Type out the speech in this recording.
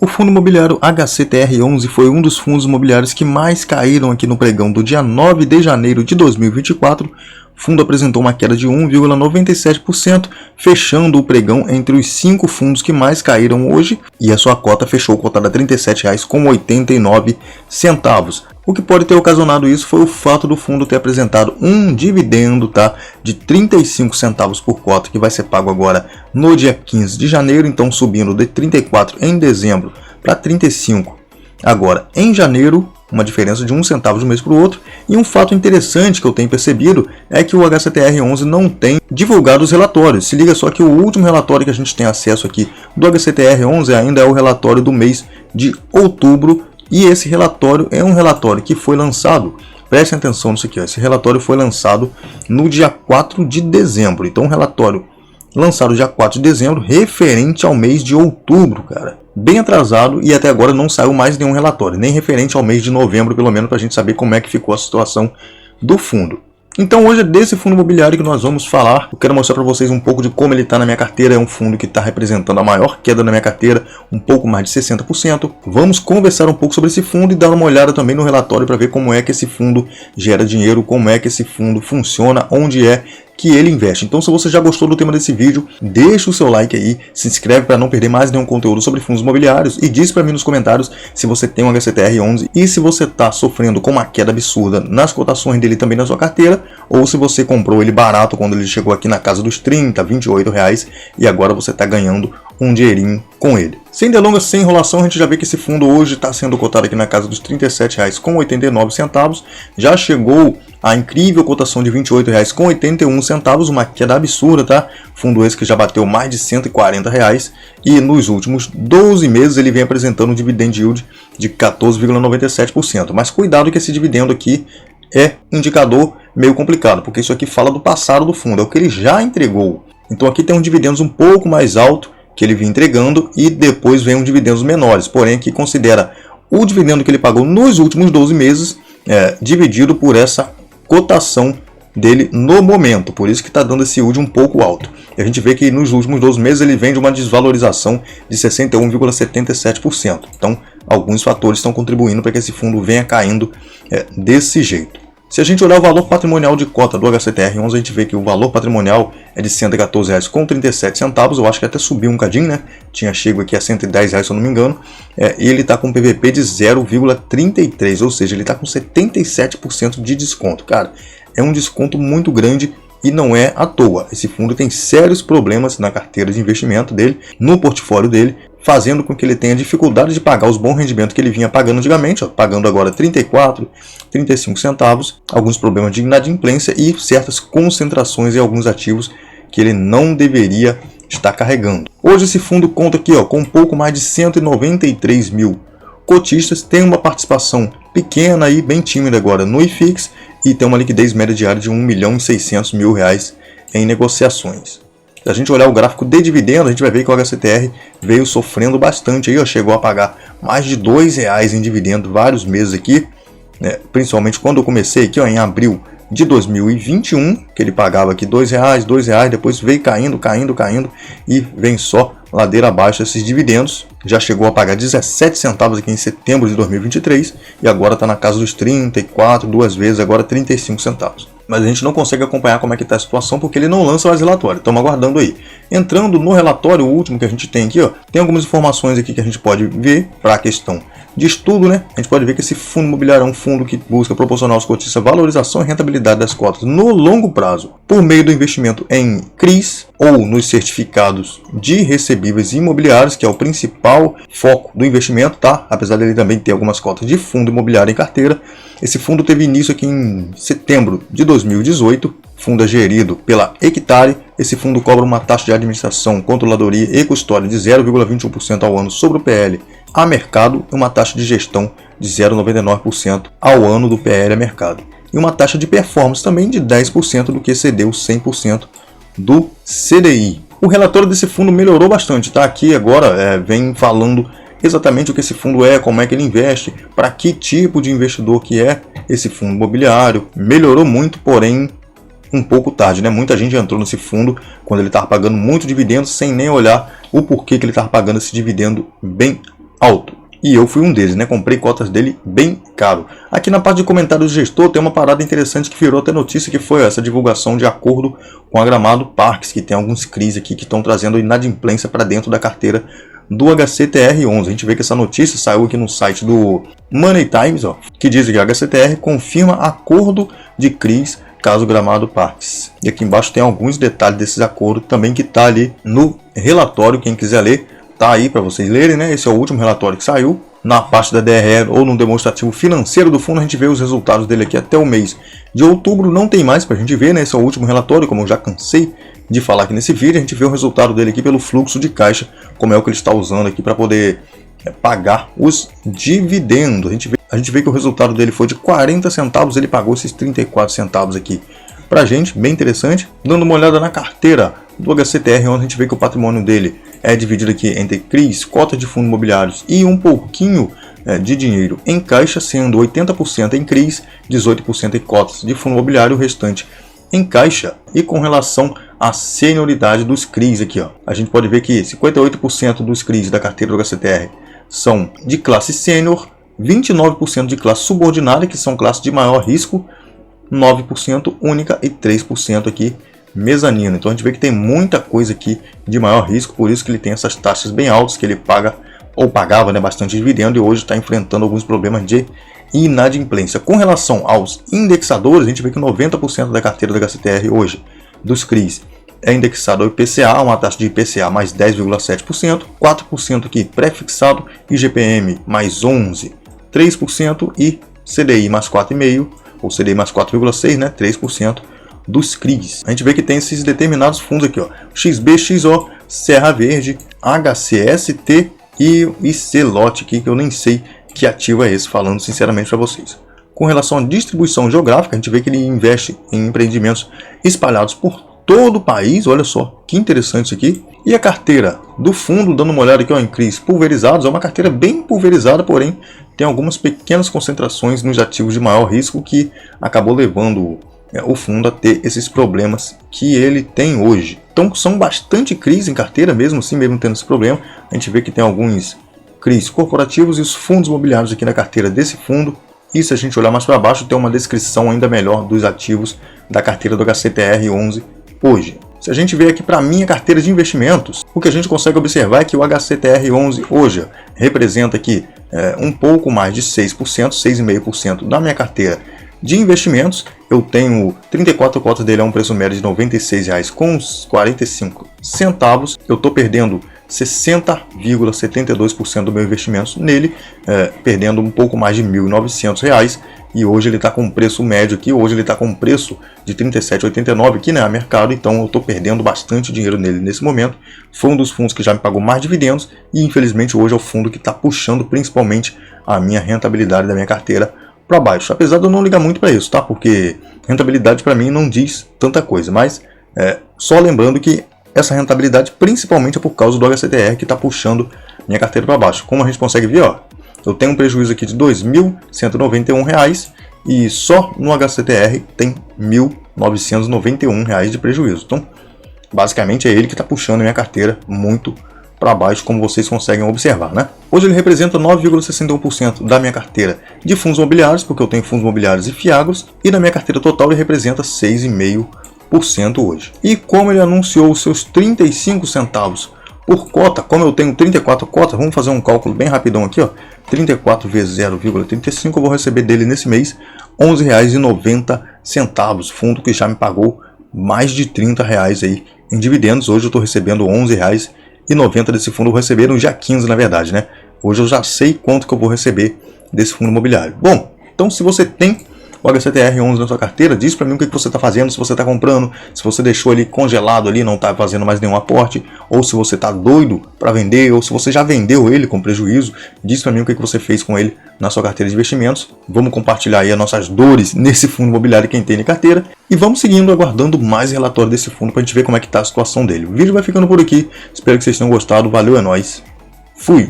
O fundo imobiliário HCTR11 foi um dos fundos imobiliários que mais caíram aqui no pregão do dia 9 de janeiro de 2024. O fundo apresentou uma queda de 1,97%, fechando o pregão entre os 5 fundos que mais caíram hoje, e a sua cota fechou cotada a R$ 37,89. O que pode ter ocasionado isso foi o fato do fundo ter apresentado um dividendo, de 35 centavos por cota, que vai ser pago agora no dia 15 de janeiro, então subindo de 34 em dezembro para 35 agora em janeiro, uma diferença de 1 centavo de um mês para o outro. E um fato interessante que eu tenho percebido é que o HCTR11 não tem divulgado os relatórios. Se liga só que o último relatório que a gente tem acesso aqui do HCTR11 ainda é o relatório do mês de outubro, e esse relatório é um relatório que foi lançado, prestem atenção nisso aqui, esse relatório foi lançado no dia 4 de dezembro, então um relatório lançado dia 4 de dezembro referente ao mês de outubro, cara. Bem atrasado, e até agora não saiu mais nenhum relatório, nem referente ao mês de novembro, pelo menos, para a gente saber como é que ficou a situação do fundo. Então hoje é desse fundo imobiliário que nós vamos falar. Eu quero mostrar para vocês um pouco de como ele está na minha carteira. É um fundo que está representando a maior queda na minha carteira, um pouco mais de 60%. Vamos conversar um pouco sobre esse fundo e dar uma olhada também no relatório para ver como é que esse fundo gera dinheiro, como é que esse fundo funciona, onde é que ele investe. Então, se você já gostou do tema desse vídeo, deixa o seu like aí, se inscreve para não perder mais nenhum conteúdo sobre fundos imobiliários e diz para mim nos comentários se você tem um HCTR11 e se você está sofrendo com uma queda absurda nas cotações dele também na sua carteira, ou se você comprou ele barato quando ele chegou aqui na casa dos 30, 28 reais e agora você está ganhando um dinheirinho com ele. Sem delongas, sem enrolação, a gente já vê que esse fundo hoje está sendo cotado aqui na casa dos R$ 37,89. Já chegou a incrível cotação de R$ 28,81, uma queda absurda, tá? Fundo esse que já bateu mais de R$ 140 reais, e nos últimos 12 meses ele vem apresentando um dividend yield de 14,97%. Mas cuidado que esse dividendo aqui é indicador meio complicado, porque isso aqui fala do passado do fundo, é o que ele já entregou. Então aqui tem um dividendos um pouco mais alto que ele vinha entregando, e depois vem um dividendos menores, porém aqui considera o dividendo que ele pagou nos últimos 12 meses, dividido por essa cotação dele no momento, por isso que está dando esse yield um pouco alto. E a gente vê que nos últimos 12 meses ele vem de uma desvalorização de 61,77%. Então alguns fatores estão contribuindo para que esse fundo venha caindo desse jeito. Se a gente olhar o valor patrimonial de cota do HCTR11, a gente vê que o valor patrimonial é de R$ 114,37. Eu acho que até subiu um cadinho, né? Tinha chego aqui a R$ 110, se eu não me engano. E ele está com PVP de 0,33, ou seja, ele está com 77% de desconto. Cara, é um desconto muito grande e não é à toa. Esse fundo tem sérios problemas na carteira de investimento dele, no portfólio dele, fazendo com que ele tenha dificuldade de pagar os bons rendimentos que ele vinha pagando antigamente, pagando agora 34, 35 centavos, alguns problemas de inadimplência e certas concentrações em alguns ativos que ele não deveria estar carregando. Hoje esse fundo conta aqui com um pouco mais de 193 mil cotistas, tem uma participação pequena e bem tímida agora no IFIX e tem uma liquidez média diária de R$ 1.600.000 em negociações. Se a gente olhar o gráfico de dividendo, a gente vai ver que o HCTR veio sofrendo bastante aí, chegou a pagar mais de R$ 2,00 em dividendo vários meses aqui, né? Principalmente quando eu comecei aqui em abril de 2021, que ele pagava aqui R$ 2,00, depois veio caindo e vem só ladeira abaixo esses dividendos. Já chegou a pagar 17 centavos aqui em setembro de 2023 e agora está na casa dos 34, duas vezes, agora 35 centavos. Mas a gente não consegue acompanhar como é que está a situação porque ele não lança mais relatório. Estamos aguardando aí. Entrando no relatório último que a gente tem aqui, tem algumas informações aqui que a gente pode ver para a questão de estudo, né? A gente pode ver que esse fundo imobiliário é um fundo que busca proporcionar aos cotistas valorização e rentabilidade das cotas no longo prazo por meio do investimento em CRIs ou nos certificados de recebíveis imobiliários, que é o principal foco do investimento, tá? Apesar dele também ter algumas cotas de fundo imobiliário em carteira. Esse fundo teve início aqui em setembro de 2018, fundo é gerido pela Hectare. Esse fundo cobra uma taxa de administração, controladoria e custódia de 0,21% ao ano sobre o PL a mercado e uma taxa de gestão de 0,99% ao ano do PL a mercado. E uma taxa de performance também de 10% do que excedeu 100% do CDI. O relatório desse fundo melhorou bastante, tá? Aqui agora vem falando exatamente o que esse fundo é, como é que ele investe, para que tipo de investidor que é esse fundo imobiliário. Melhorou muito, porém um pouco tarde, né? Muita gente entrou nesse fundo quando ele estava pagando muito dividendo sem nem olhar o porquê que ele estava pagando esse dividendo bem alto. E eu fui um deles, né? Comprei cotas dele bem caro. Aqui na parte de comentários do gestor tem uma parada interessante que virou até notícia, que foi essa divulgação de acordo com a Gramado Parques, que tem alguns CRIs aqui que estão trazendo inadimplência para dentro da carteira do HCTR11. A gente vê que essa notícia saiu aqui no site do Money Times, ó, que diz que a HCTR confirma acordo de CRIs caso Gramado Parques. E aqui embaixo tem alguns detalhes desses acordos também que está ali no relatório, quem quiser ler. Tá aí para vocês lerem, né? Esse é o último relatório que saiu. Na parte da DRE ou no demonstrativo financeiro do fundo, a gente vê os resultados dele aqui até o mês de outubro. Não tem mais para a gente ver, né? Esse é o último relatório, como eu já cansei de falar aqui nesse vídeo. A gente vê o resultado dele aqui pelo fluxo de caixa, como é o que ele está usando aqui para poder pagar os dividendos. A gente vê que o resultado dele foi de 40 centavos, ele pagou esses 34 centavos aqui pra gente, bem interessante. Dando uma olhada na carteira do HCTR, onde a gente vê que o patrimônio dele é dividido aqui entre CRIs, cotas de fundos imobiliários e um pouquinho de dinheiro em caixa, sendo 80% em CRIs, 18% em cotas de fundo imobiliário, o restante em caixa. E com relação à senioridade dos CRIs aqui, ó, a gente pode ver que 58% dos CRIs da carteira do HCTR são de classe sênior, 29% de classe subordinada, que são classes de maior risco, 9% única e 3% aqui mezanino. Então a gente vê que tem muita coisa aqui de maior risco, por isso que ele tem essas taxas bem altas, que ele paga ou pagava, né, bastante dividendo, e hoje está enfrentando alguns problemas de inadimplência. Com relação aos indexadores, a gente vê que 90% da carteira da HCTR hoje, dos CRIs, é indexado ao IPCA, uma taxa de IPCA mais 10,7%, 4% aqui pré-fixado, IGPM mais 11%, 3% e CDI mais 4,5%, ou CDI mais 4,6%, né, 3% dos CRIs. A gente vê que tem esses determinados fundos aqui, ó, XB, XO, Serra Verde, HCST e ICLOT aqui, que eu nem sei que ativo é esse, falando sinceramente para vocês. Com relação à distribuição geográfica, a gente vê que ele investe em empreendimentos espalhados por todo o país. Olha só que interessante isso aqui. E a carteira do fundo, dando uma olhada aqui, ó, em CRIs pulverizados, é uma carteira bem pulverizada, porém tem algumas pequenas concentrações nos ativos de maior risco, que acabou levando o fundo a ter esses problemas que ele tem hoje. Então são bastante CRIs em carteira, mesmo assim, mesmo tendo esse problema. A gente vê que tem alguns CRIs corporativos e os fundos imobiliários aqui na carteira desse fundo. E se a gente olhar mais para baixo, tem uma descrição ainda melhor dos ativos da carteira do HCTR11 hoje. Se a gente vier aqui para a minha carteira de investimentos, o que a gente consegue observar é que o HCTR11 hoje representa aqui um pouco mais de 6%, 6,5% da minha carteira de investimentos. Eu tenho 34 cotas dele a um preço médio de R$ 96,45. Eu estou perdendo 60,72% do meu investimento nele, perdendo um pouco mais de R$ 1.900. E hoje ele está com um preço médio aqui, hoje ele está com um preço de R$ 37,89 aqui na mercado, então eu estou perdendo bastante dinheiro nele nesse momento. Foi um dos fundos que já me pagou mais dividendos e infelizmente hoje é o fundo que está puxando principalmente a minha rentabilidade da minha carteira para baixo. Apesar de eu não ligar muito para isso, tá? Porque rentabilidade para mim não diz tanta coisa, mas só lembrando que essa rentabilidade principalmente é por causa do HCTR que está puxando minha carteira para baixo. Como a gente consegue ver, ó, eu tenho um prejuízo aqui de R$ 2.191 e só no HCTR tem R$ 1.991 de prejuízo. Então, basicamente é ele que está puxando minha carteira muito para baixo, como vocês conseguem observar, né? Hoje ele representa 9,61% da minha carteira de fundos imobiliários, porque eu tenho fundos imobiliários e fiagros, e na minha carteira total ele representa 6,5% hoje. E como ele anunciou os seus 35 centavos por cota, como eu tenho 34 cotas, vamos fazer um cálculo bem rapidão aqui, ó. 34 vezes 0,35, eu vou receber dele nesse mês R$ 11,90, fundo que já me pagou mais de R$ 30 aí em dividendos. Hoje eu estou recebendo R$ 11,90 desse fundo, eu vou receber no dia 15, na verdade, né? Hoje eu já sei quanto que eu vou receber desse fundo imobiliário. Bom, então se você tem o HCTR11 na sua carteira, diz para mim o que você está fazendo, se você está comprando, se você deixou ele congelado ali, não está fazendo mais nenhum aporte, ou se você está doido para vender, ou se você já vendeu ele com prejuízo, diz para mim o que você fez com ele na sua carteira de investimentos. Vamos compartilhar aí as nossas dores nesse fundo imobiliário quem tem na carteira, e vamos seguindo, aguardando mais relatório desse fundo para a gente ver como é que está a situação dele. O vídeo vai ficando por aqui, espero que vocês tenham gostado, valeu, é nóis, fui!